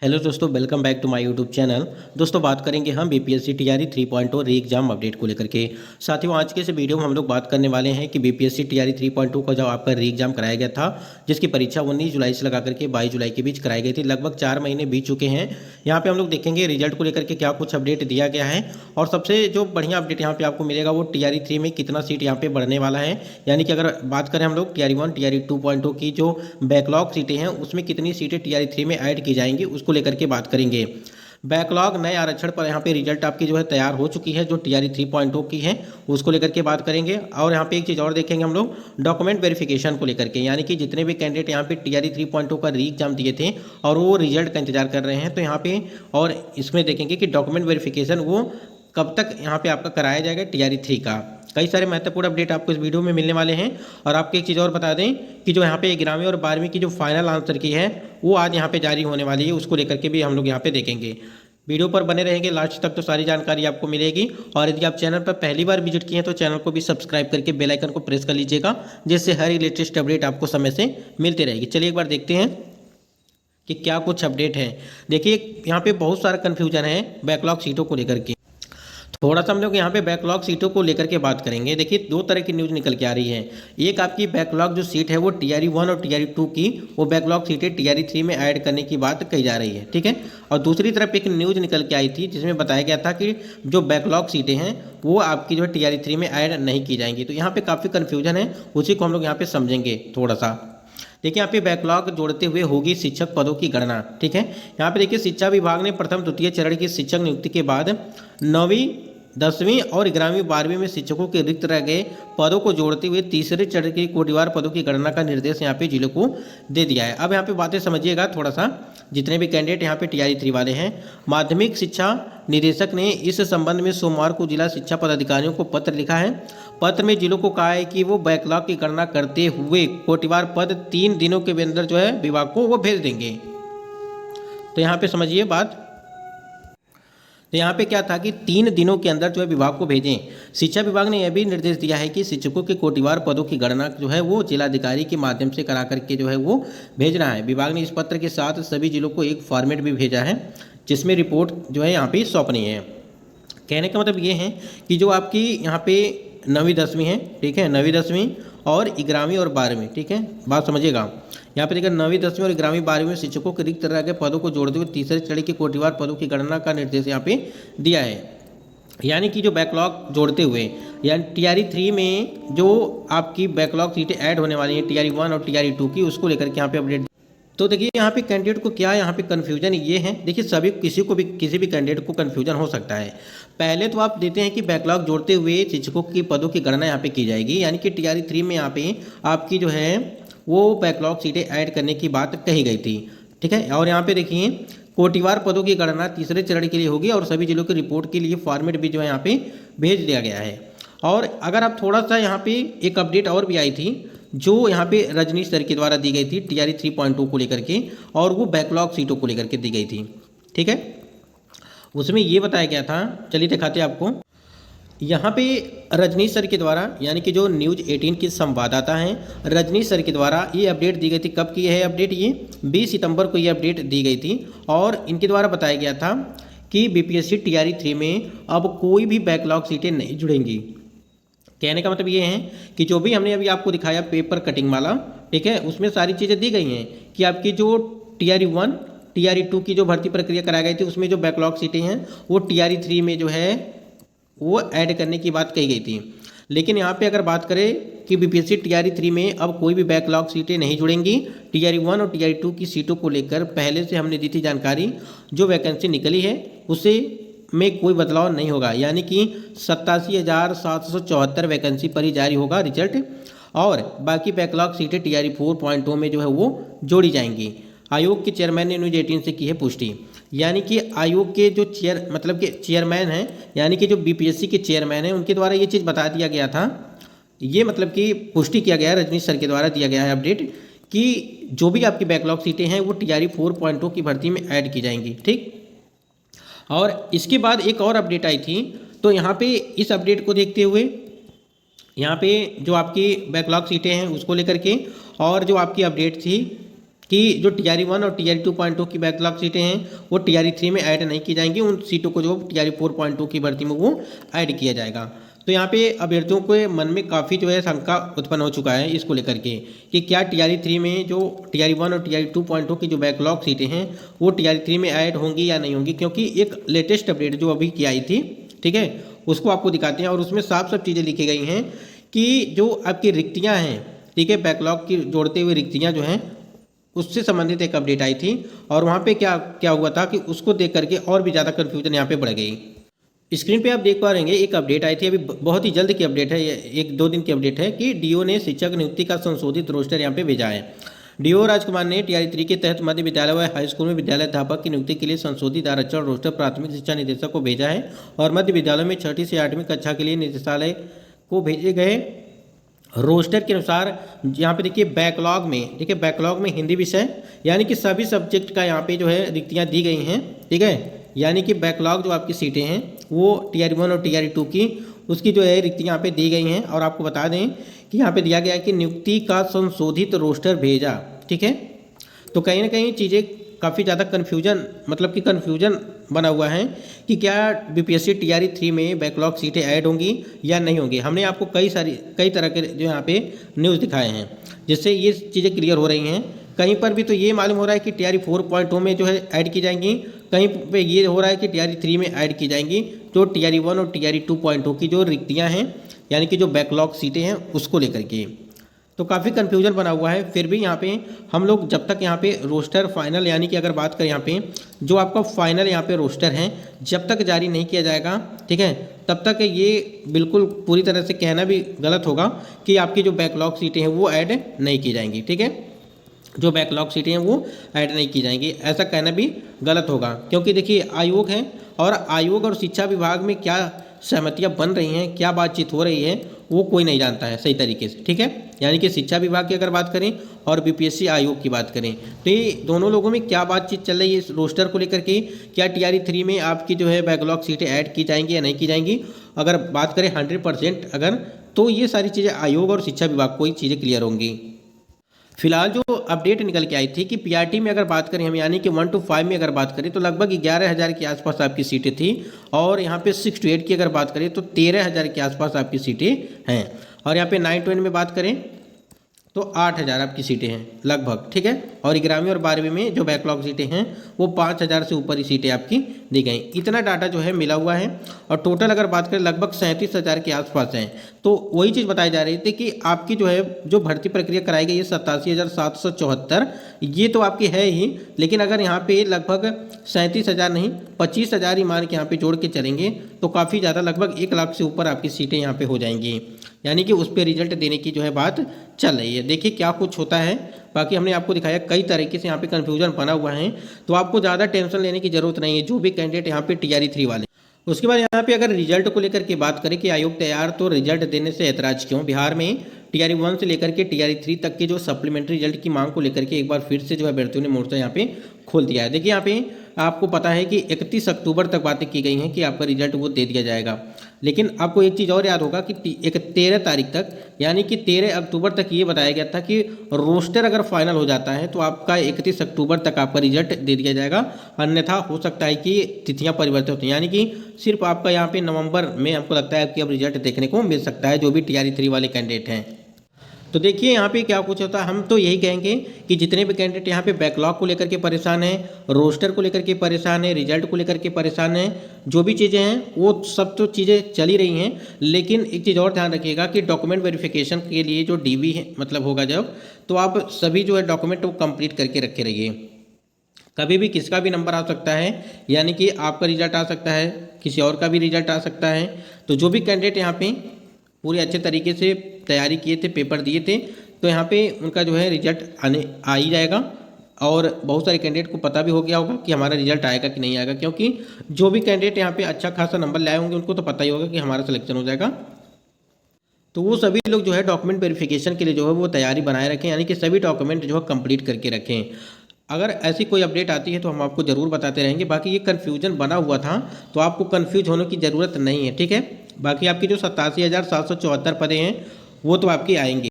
Hello दोस्तों, welcome back to my YouTube channel. दोस्तों, बात करेंगे हम बीपीएससी टीआरई 3.0 री एग्जाम अपडेट को लेकर के। साथियों, आज के इस वीडियो में हम लोग बात करने वाले हैं कि बीपीएससी टीआरई 3.2 का जो आपका री एग्जाम कराया गया था, जिसकी परीक्षा 19 जुलाई से लगा करके 22 जुलाई के बीच कराई गई थी। लगभग 4 महीने बीत चुके हैं। यहाँ पे हम लोग देखेंगे रिजल्ट को लेकर के क्या कुछ अपडेट दिया गया है, और सबसे जो बढ़िया अपडेट यहाँ पे आपको मिलेगा वो टीआरई 3 में कितना सीट यहाँ पे बढ़ने वाला है। यानी कि अगर बात करें हम लोग टीआरई 1 टीआरई 2.0 की जो बैकलॉग सीटें हैं उसमें कितनी सीटें टीआरई 3 में ऐड की जाएंगी, उसको लेकर के बात करेंगे। बैकलॉग नए आरक्षण पर यहाँ पे रिजल्ट आपकी जो है तैयार हो चुकी है, जो टीआरई 3.0 की है उसको लेकर के बात करेंगे। और यहाँ पे एक चीज़ और देखेंगे हम लोग डॉक्यूमेंट वेरिफिकेशन को लेकर के, यानी कि जितने भी कैंडिडेट यहाँ पे टीआरई 3.0 का री एग्जाम दिए थे और वो रिजल्ट का इंतजार कर रहे हैं, तो यहाँ पे और इसमें देखेंगे कि डॉक्यूमेंट वेरिफिकेशन वो कब तक यहाँ पे आपका कराया जाएगा टीआरई 3 का। कई सारे महत्वपूर्ण अपडेट आपको इस वीडियो में मिलने वाले हैं। और आपको एक चीज़ और बता दें कि जो यहाँ पे 11वीं और 12वीं की जो फाइनल आंसर की है वो आज यहाँ पे जारी होने वाली है, उसको लेकर के भी हम लोग यहाँ पे देखेंगे। वीडियो पर बने रहेंगे लास्ट तक तो सारी जानकारी आपको मिलेगी। और यदि आप चैनल पर पहली बार विजिट किए हैं तो चैनल को भी सब्सक्राइब करके बेल आइकन को प्रेस कर लीजिएगा, जिससे हर लेटेस्ट अपडेट आपको समय से मिलती रहेगी। चलिए एक बार देखते हैं कि क्या कुछ अपडेट है। देखिए, यहाँ पे बहुत सारा कन्फ्यूजन है बैकलॉग सीटों को लेकर के। थोड़ा सा हम लोग यहाँ पे बैकलॉग सीटों को लेकर के बात करेंगे। देखिए, दो तरह की न्यूज़ निकल के आ रही है। एक आपकी बैकलॉग जो सीट है वो टीआरई 1 और टीआरई 2 की वो बैकलॉग सीटें टीआरई 3 में ऐड करने की बात कही जा रही है, ठीक है। और दूसरी तरफ एक न्यूज़ निकल के आई थी जिसमें बताया गया था कि जो बैकलॉग सीटें हैं वो आपकी जो है टीआरई 3 में ऐड नहीं की जाएंगी। तो यहाँ पर काफ़ी कन्फ्यूजन है, उसी को हम लोग यहाँ पर समझेंगे थोड़ा सा। देखिए, यहाँ पे बैकलॉग जोड़ते हुए होगी शिक्षक पदों की गणना, ठीक है। यहाँ पे देखिए, शिक्षा विभाग ने प्रथम द्वितीय चरण की शिक्षक नियुक्ति के बाद 9वीं 10वीं और 11वीं 12वीं में शिक्षकों के रिक्त रह गए पदों को जोड़ते हुए तीसरे चरण के कोटिवार पदों की गणना का निर्देश यहाँ पे जिलों को दे दिया है। अब यहाँ पे बातें समझिएगा थोड़ा सा, जितने भी कैंडिडेट यहाँ पे टीआरई 3 वाले हैं। माध्यमिक शिक्षा निदेशक ने इस संबंध में सोमवार को जिला शिक्षा पदाधिकारियों को पत्र लिखा है। पत्र में जिलों को कहा है कि वो बैकलॉग की गणना करते हुए कोटिवार पद 3 दिनों के अंदर जो है विभाग को वो भेज देंगे। तो यहाँ पे समझिए बात। तो यहाँ पे क्या था कि 3 दिनों के अंदर जो है विभाग को भेजें। शिक्षा विभाग ने यह भी निर्देश दिया है कि शिक्षकों के कोटिवार पदों की गणना जो है वो जिलाधिकारी के माध्यम से करा करके जो है वो भेजना है। विभाग ने इस पत्र के साथ सभी जिलों को एक फॉर्मेट भी भेजा है जिसमें रिपोर्ट जो है यहाँ पे सौंपनी है। कहने का मतलब ये है कि जो आपकी यहाँ पे 9वीं 10वीं है, ठीक है, 9वीं 10वीं और 11वीं और 12वीं, ठीक है, बात समझिएगा। यहाँ पे देखिए 9वीं 10वीं और 11वीं 12वीं में शिक्षकों के रिक्त रह गए पदों को जोड़ते हुए तीसरे श्रेणी के कोटिवार पदों की गणना का निर्देश यहाँ पे दिया है। यानी कि जो बैकलॉग जोड़ते हुए, यानी टीआरई 3 में जो आपकी बैकलॉग सीटें ऐड होने वाली हैं टीआरई 1 और टीआरई 2 की, उसको लेकर के यहाँ पे अपडेट। तो देखिए, यहाँ पे कैंडिडेट को क्या यहाँ पे कन्फ्यूजन ये है। देखिए, सभी किसी भी कैंडिडेट को कन्फ्यूजन हो सकता है। पहले तो आप देते हैं कि बैकलॉग जोड़ते हुए शिक्षकों की पदों की गणना यहाँ पे की जाएगी, यानी कि टीआरई 3 में यहाँ पे आपकी जो है वो बैकलॉग सीटें ऐड करने की बात कही गई थी, ठीक है। और यहाँ पे देखिए, कोटिवार पदों की गणना तीसरे चरण के लिए होगी और सभी जिलों की रिपोर्ट के लिए फॉर्मेट भी जो है यहाँ पे भेज दिया गया है। और अगर आप थोड़ा सा यहाँ पे एक अपडेट और भी आई थी जो यहाँ पे रजनीश सर के द्वारा दी गई थी टीआरई 3.2 को लेकर के, और वो बैकलॉग सीटों को लेकर के दी गई थी, ठीक है। उसमें ये बताया गया था, चलिए दिखाते हैं आपको। यहाँ पे रजनीश सर के द्वारा, यानी कि जो न्यूज़ 18 की संवाददाता हैं रजनीश सर के द्वारा ये अपडेट दी गई थी। कब की है अपडेट? ये 20 सितंबर को ये अपडेट दी गई थी। और इनके द्वारा बताया गया था कि बीपीएससी टीआरई 3 में अब कोई भी बैकलॉग सीटें नहीं जुड़ेंगी। कहने का मतलब ये है कि जो भी हमने अभी आपको दिखाया पेपर कटिंग वाला, ठीक है, उसमें सारी चीज़ें दी गई हैं कि आपकी जो टीआरई 1 टीआरई 2 की जो भर्ती प्रक्रिया कराई गई थी उसमें जो बैकलॉग सीटें हैं वो टीआरई 3 में जो है वो ऐड करने की बात कही गई थी। लेकिन यहाँ पे अगर बात करें कि बीपीएससी टीआरई 3 में अब कोई भी बैकलॉग सीटें नहीं जुड़ेंगी। टीआरई 1 और टीआरई 2 की सीटों को लेकर पहले से हमने दी थी जानकारी, जो वैकेंसी निकली है उसे में कोई बदलाव नहीं होगा, यानी कि 87,774 वैकेंसी पर ही जारी होगा रिजल्ट। और बाकी बैकलॉग सीटें टीआरई 4.0 में जो है वो जोड़ी जाएंगी। आयोग के चेयरमैन ने न्यूज़ 18 से की है पुष्टि, यानी कि आयोग के जो चेयरमैन हैं, यानी कि जो बीपीएससी के चेयरमैन हैं, उनके द्वारा ये चीज़ बता दिया गया था। ये मतलब कि पुष्टि किया गया है, रजनीश सर के द्वारा दिया गया है अपडेट कि जो भी आपकी बैकलॉग सीटें हैं वो टीआरई 4.0 की भर्ती में ऐड की जाएंगी, ठीक। और इसके बाद एक और अपडेट आई थी, तो यहाँ पे इस अपडेट को देखते हुए यहाँ पे जो आपकी बैकलॉग सीटें हैं उसको लेकर के और जो आपकी अपडेट थी कि जो TRE 1 और TRE 2.2 की बैकलॉग सीटें हैं वो TRE 3 में ऐड नहीं की जाएंगी, उन सीटों को जो TRE 4.2 की भर्ती में वो ऐड किया जाएगा। तो यहाँ पे अभ्यर्थियों के मन में काफ़ी जो है शंका उत्पन्न हो चुका है इसको लेकर के कि क्या TRE 3 में जो TRE 1 और TRE 2.2 की जो बैकलॉग सीटें हैं वो TRE 3 में ऐड होंगी या नहीं होंगी, क्योंकि एक लेटेस्ट अपडेट जो अभी की आई थी, ठीक है, उसको आपको दिखाते हैं और उसमें साफ साफ चीज़ें लिखी गई हैं कि जो आपकी रिक्तियाँ हैं, ठीक है, बैकलॉग की जोड़ते हुए रिक्तियाँ जो हैं उससे संबंधित एक अपडेट आई थी और वहाँ पे क्या क्या हुआ था कि उसको देख करके और भी ज़्यादा कन्फ्यूजन यहाँ पे बढ़ गई। स्क्रीन पे आप देख पा रहे हैं एक अपडेट आई थी अभी, बहुत ही जल्द की अपडेट है, एक दो दिन की अपडेट है कि डीओ ने शिक्षक नियुक्ति का संशोधित रोस्टर यहाँ पे भेजा है। डीओ राजकुमार ने TRE 3 के तहत मध्य विद्यालय व हाई स्कूल में विद्यालय अध्यापक की नियुक्ति के लिए संशोधित आरक्षण रोस्टर प्राथमिक शिक्षा निदेशक को भेजा है और मध्य विद्यालय में 6ठी से 8वीं कक्षा के लिए निदेशालय को भेजे गए रोस्टर के अनुसार यहाँ पे देखिए बैकलॉग में, देखिए बैकलॉग में हिंदी विषय यानी कि सभी सब्जेक्ट का यहाँ पे जो है रिक्तियाँ दी गई हैं, ठीक है, यानी कि बैकलॉग जो आपकी सीटें हैं वो TRE 1 और TRE 2 की उसकी जो है रिक्तियाँ यहाँ पे दी गई हैं और आपको बता दें कि यहाँ पे दिया गया है कि नियुक्ति का संशोधित रोस्टर भेजा, ठीक है। तो कहीं ना कहीं चीज़ें काफ़ी ज़्यादा कन्फ्यूजन, मतलब कि कन्फ्यूजन बना हुआ है कि क्या BPSC TRE 3 में बैकलॉग सीटें ऐड होंगी या नहीं होंगी। हमने आपको कई तरह के जो यहाँ पे न्यूज़ दिखाए हैं जिससे ये चीज़ें क्लियर हो रही हैं। कहीं पर भी तो ये मालूम हो रहा है कि TRE 4.2 में जो है ऐड की जाएंगी, कहीं पे ये हो रहा है कि TRE 3 में ऐड की जाएंगी जो TRE 1 और TRE 2.2 की जो रिक्तियाँ हैं यानी कि जो बैकलॉग सीटें हैं उसको लेकर के। तो काफ़ी कन्फ्यूजन बना हुआ है। फिर भी यहाँ पे हम लोग जब तक यहाँ पे रोस्टर फाइनल, यानी कि अगर बात करें यहाँ पे जो आपका फाइनल यहाँ पे रोस्टर है जब तक जारी नहीं किया जाएगा, ठीक है, तब तक ये बिल्कुल पूरी तरह से कहना भी गलत होगा कि आपकी जो बैकलॉग सीटें हैं वो ऐड नहीं की जाएंगी, ठीक है, जो बैकलॉग सीटें हैं वो ऐड नहीं की जाएंगी, ऐसा कहना भी गलत होगा। क्योंकि देखिए आयोग है और आयोग और शिक्षा विभाग में क्या सहमतियाँ बन रही हैं, क्या बातचीत हो रही है वो कोई नहीं जानता है सही तरीके से, ठीक है। यानी कि शिक्षा विभाग की अगर बात करें और BPSC आयोग की बात करें तो ये दोनों लोगों में क्या बातचीत चल रही है इस रोस्टर को लेकर के, क्या TRE 3 में आपकी जो है बैकलॉग सीटें ऐड की जाएंगी या नहीं की जाएंगी। अगर बात करें 100% अगर, तो ये सारी चीज़ें आयोग और शिक्षा विभाग को ही चीज़ें क्लियर होंगी। फिलहाल जो अपडेट निकल के आई थी कि PRT में अगर बात करें हम, यानी कि 1 to 5 में अगर बात करें तो लगभग 11,000 के आसपास आपकी सीटें थी और यहाँ पे 6 to 8 की अगर बात करें तो 13,000 के आसपास आपकी सीटें हैं और यहाँ पे 9 to 10 में बात करें तो 8,000 आपकी सीटें हैं लगभग, ठीक है। और 11वीं और 12वीं में जो बैकलॉग सीटें हैं वो 5,000 से ऊपर ही सीटें आपकी दी गई। इतना डाटा जो है मिला हुआ है और टोटल अगर बात करें लगभग 37,000 के आसपास हैं। तो वही चीज़ बताई जा रही थी कि आपकी जो है जो भर्ती प्रक्रिया कराई गई है 87,774, ये तो आपकी है ही, लेकिन अगर यहाँ पे लगभग 37,000 नहीं 25,000 ही मान के यहाँ पे जोड़ के चलेंगे तो काफ़ी ज़्यादा लगभग 1 लाख से ऊपर आपकी सीटें यहाँ पे हो जाएंगी, यानी कि उस पर रिजल्ट देने की जो है बात चल रही है। देखिए क्या कुछ होता है, बाकी हमने आपको दिखाया कई तरीके से यहाँ पे कन्फ्यूजन बना हुआ है, तो आपको ज़्यादा टेंशन लेने की जरूरत नहीं है जो भी कैंडिडेट यहाँ पे TRE 3 वाले। उसके बाद यहाँ पे अगर रिजल्ट को लेकर के बात करें कि आयोग तैयार तो रिजल्ट देने से ऐतराज क्यों। बिहार में TRE 1 से लेकर के TRE 3 तक के जो सप्लीमेंट्री रिजल्ट की मांग को लेकर के एक बार फिर से जो है अभ्यर्थियों ने मोर्चा यहाँ पे खोल दिया है। देखिए यहाँ पे आपको पता है कि 31 अक्टूबर तक बातें की गई हैं कि आपका रिजल्ट वो दे दिया जाएगा, लेकिन आपको एक चीज़ और याद होगा कि 13 तारीख तक यानी कि 13 अक्टूबर तक ये बताया गया था कि रोस्टर अगर फाइनल हो जाता है तो आपका 31 अक्टूबर तक आपका रिजल्ट दे दिया जाएगा, अन्यथा हो सकता है कि तिथियां परिवर्तित होती हैं, यानी कि सिर्फ आपका यहाँ पे नवंबर में हमको लगता है कि अब रिजल्ट देखने को मिल सकता है जो भी TRE 3 वाले कैंडिडेट हैं। तो देखिए यहाँ पे क्या कुछ होता है, हम तो यही कहेंगे कि जितने भी कैंडिडेट यहाँ पे बैकलॉग को लेकर के परेशान हैं, रोस्टर को लेकर के परेशान है, रिजल्ट को लेकर के परेशान हैं, जो भी चीज़ें हैं वो सब तो चीज़ें चल ही रही हैं, लेकिन एक चीज़ और ध्यान रखिएगा कि डॉक्यूमेंट वेरिफिकेशन के लिए जो DV है मतलब होगा जब, तो आप सभी जो है डॉक्यूमेंट वो कंप्लीट करके रखे रहिए। कभी भी किसका भी नंबर आ सकता है, यानी कि आपका रिजल्ट आ सकता है, किसी और का भी रिजल्ट आ सकता है। तो जो भी कैंडिडेट यहाँ पे पूरे अच्छे तरीके से तैयारी किए थे, पेपर दिए थे, तो यहाँ पे उनका जो है रिजल्ट आ ही जाएगा। और बहुत सारे कैंडिडेट को पता भी हो गया होगा कि हमारा रिजल्ट आएगा कि नहीं आएगा, क्योंकि जो भी कैंडिडेट यहाँ पे अच्छा खासा नंबर लाए होंगे उनको तो पता ही होगा कि हमारा सिलेक्शन हो जाएगा। तो वो सभी लोग जो है डॉक्यूमेंट वेरिफिकेशन के लिए जो है वो तैयारी बनाए रखें, यानी कि सभी डॉक्यूमेंट जो है कंप्लीट करके रखें। अगर ऐसी कोई अपडेट आती है तो हम आपको ज़रूर बताते रहेंगे। बाकी ये कन्फ्यूजन बना हुआ था तो आपको कन्फ्यूज होने की ज़रूरत नहीं है, ठीक है। बाकी आपकी जो 87,774 पदें हैं वो तो आपकी आएंगी।